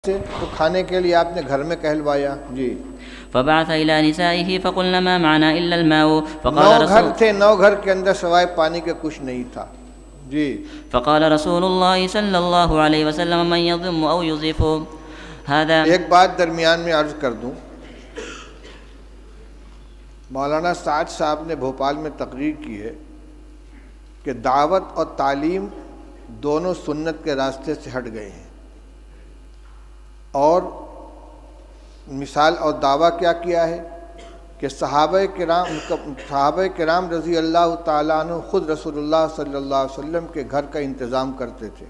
سے تو کھانے کے لیے آپ نے گھر میں کہلوایا. جی. فبعث إلى نسائه فقلن ما معنا إلا الماء نو گھر تھے، 9 گھر کے اندر سوائے پانی کے کچھ نہیں تھا. جی. فقال رسول الله صلى الله عليه وسلم من يضم أو يضيف هذا. ایک بات درمیان میں عرض کر دوں، مولانا سعد صاحب نے بھوپال میں تقریر کی ہے کہ دعوت اور تعلیم دونوں سنت کے راستے سے ہٹ گئے ہیں، اور مثال اور دعویٰ کیا کیا ہے کہ صحابہ کرام رضی اللہ تعالیٰ عنہ خود رسول اللہ صلی اللہ علیہ وسلم کے گھر کا انتظام کرتے تھے.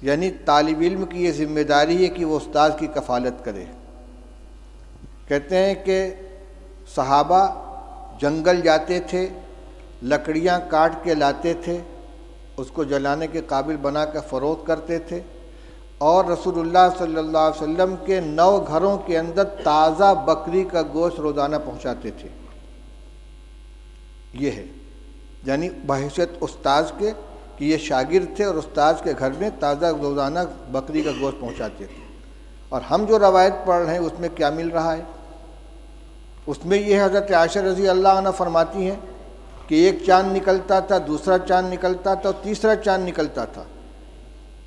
یعنی طالب علم کی یہ ذمہ داری ہے کہ وہ استاد کی کفالت کرے. کہتے ہیں کہ صحابہ جنگل جاتے تھے، لکڑیاں کاٹ کے لاتے تھے، اس کو جلانے کے قابل بنا کر فروخت کرتے تھے، اور رسول اللہ صلی اللہ علیہ وسلم کے 9 گھروں کے اندر تازہ بکری کا گوشت روزانہ پہنچاتے تھے. یہ ہے یعنی بحیثیت استاذ کے کہ یہ شاگرد تھے اور استاذ کے گھر میں تازہ روزانہ بکری کا گوشت پہنچاتے تھے. اور ہم جو روایت پڑھ رہے ہیں اس میں کیا مل رہا ہے؟ اس میں یہ حضرت عائشہ رضی اللہ عنہ فرماتی ہیں کہ ایک چاند نکلتا تھا، دوسرا چاند نکلتا تھا اور تیسرا چاند نکلتا تھا،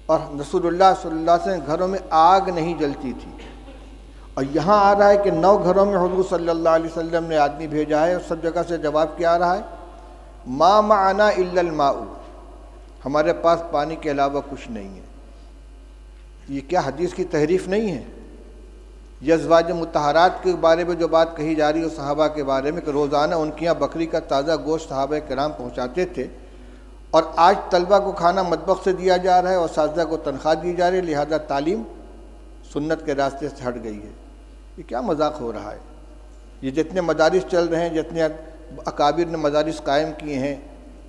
اور رسول اللہ صلی اللہ علیہ وسلم گھروں میں آگ نہیں جلتی تھی. اور یہاں آ رہا ہے کہ 9 گھروں میں حضور صلی اللہ علیہ وسلم نے آدمی بھیجا ہے، اور سب جگہ سے جواب کیا آ رہا ہے؟ ما معنا الا الماء، ہمارے پاس پانی کے علاوہ کچھ نہیں ہے. یہ کیا حدیث کی تحریف نہیں ہے؟ یہ ازواج مطہرات کے بارے میں جو بات کہی جا رہی ہے صحابہ کے بارے میں کہ روزانہ ان کے یہاں بکری کا تازہ گوشت صحابہ کرام پہنچاتے تھے، اور آج طلبہ کو کھانا مطبخ سے دیا جا رہا ہے اور اساتذہ کو تنخواہ دی جا رہی ہے، لہذا تعلیم سنت کے راستے سے ہٹ گئی ہے. یہ کیا مذاق ہو رہا ہے؟ یہ جتنے مدارس چل رہے ہیں، جتنے اکابر نے مدارس قائم کیے ہیں،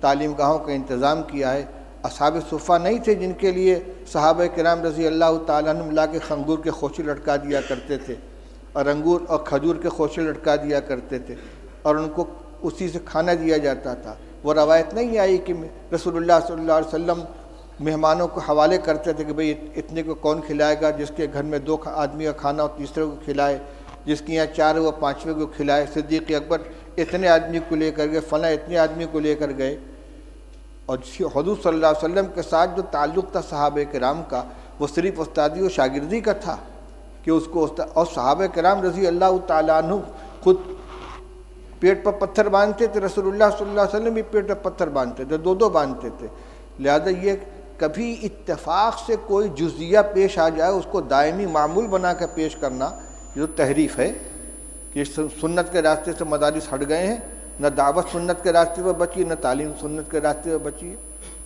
تعلیم گاہوں کا انتظام کیا ہے، اصحاب صفہ نہیں تھے جن کے لیے صحابہ کرام رضی اللہ تعالیٰ عنہ لا کے انگور کے خوشے لٹکا دیا کرتے تھے، اور انگور اور کھجور کے خوشے لٹکا دیا کرتے تھے، اور ان کو اسی سے کھانا دیا جاتا تھا. وہ روایت نہیں آئی کہ رسول اللہ صلی اللہ علیہ وسلم مہمانوں کو حوالے کرتے تھے کہ بھئی اتنے کو کون کھلائے گا، جس کے گھر میں 2 آدمی کا کھانا ہو تیسرے کو کھلائے، جس کے یہاں 4 وہ 5ویں کو کھلائے. صدیق اکبر اتنے آدمی کو لے کر گئے، فلاں اتنے آدمی کو لے کر گئے. اور حضور صلی اللہ علیہ وسلم کے ساتھ جو تعلق تھا صحابہ کرام کا، وہ صرف استادی و شاگردی کا تھا کہ اس کو اور صحابہ کرام رضی اللہ تعالیٰ عنہ خود پیٹ پر پتھر باندھتے تھے، رسول اللہ صلی اللہ علیہ وسلم بھی پیٹ پر پتھر باندھتے تھے، 2 باندھتے تھے. لہذا یہ کبھی اتفاق سے کوئی جزیہ پیش آ جائے اس کو دائمی معمول بنا کر پیش کرنا، یہ تحریف ہے کہ سنت کے راستے سے مدارس ہٹ گئے ہیں. نہ دعوت سنت کے راستے پر بچی، نہ تعلیم سنت کے راستے پر بچی ہے.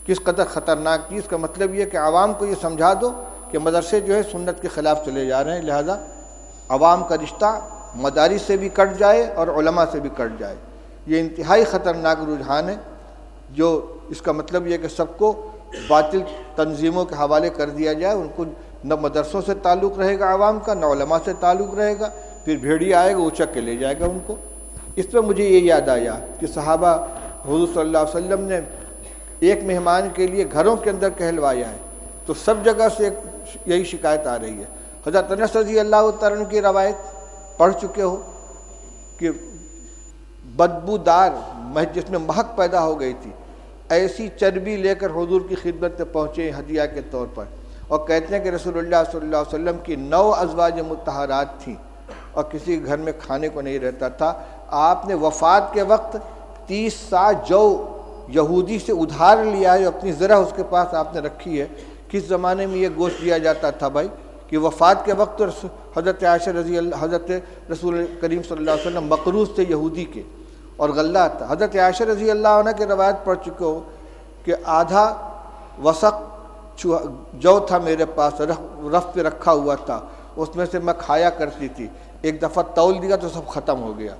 کس قدر خطرناک چیز کا مطلب یہ کہ عوام کو یہ سمجھا دو کہ مدرسے جو ہے سنت کے خلاف چلے جا رہے ہیں، لہذا عوام کا رشتہ مدارس سے بھی کٹ جائے اور علماء سے بھی کٹ جائے. یہ انتہائی خطرناک رجحان ہے، جو اس کا مطلب یہ کہ سب کو باطل تنظیموں کے حوالے کر دیا جائے. ان کو نہ مدرسوں سے تعلق رہے گا عوام کا، نہ علماء سے تعلق رہے گا، پھر بھیڑیا آئے گا اچک کے لے جائے گا ان کو. اس پہ مجھے یہ یاد آیا کہ صحابہ حضور صلی اللہ علیہ وسلم نے ایک مہمان کے لیے گھروں کے اندر کہلوایا ہے، تو سب جگہ سے یہی شکایت آ رہی ہے. حضرت انس رضی اللہ تعالیٰ عنہ کی روایت پڑھ چکے ہو کہ بدبودار جس میں مہک پیدا ہو گئی تھی، ایسی چربی لے کر حضور کی خدمت میں پہنچے ہدیہ کے طور پر، اور کہتے ہیں کہ رسول اللہ صلی اللہ علیہ وسلم کی 9 ازواج مطہرات تھیں اور کسی گھر میں کھانے کو نہیں رہتا تھا. آپ نے وفات کے وقت 30 سا جو یہودی سے ادھار لیا ہے، اپنی ذرا اس کے پاس آپ نے رکھی ہے. کس زمانے میں یہ گوشت دیا جاتا تھا بھائی کہ وفات کے وقت حضرت عائشہ حضرت رسول کریم صلی اللہ علیہ وسلم مقروض تھے یہودی کے، اور غلہ تھا. حضرت عائشہ رضی اللہ عنہ کی روایت پڑھ چکے ہو کہ آدھا وسق جو تھا میرے پاس، رف پہ رکھا ہوا تھا، اس میں سے میں کھایا کرتی تھی. ایک دفعہ تول دیا تو سب ختم ہو گیا.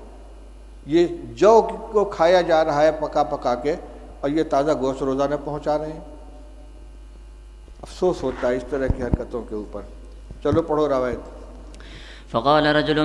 یہ جو کو کھایا جا رہا ہے پکا پکا کے، اور یہ تازہ گوشت روزانہ پہنچا رہے ہیں. افسوس ہوتا ہے اس طرح کی حرکتوں کے اوپر. چلو پڑھو روایت. فقال رجل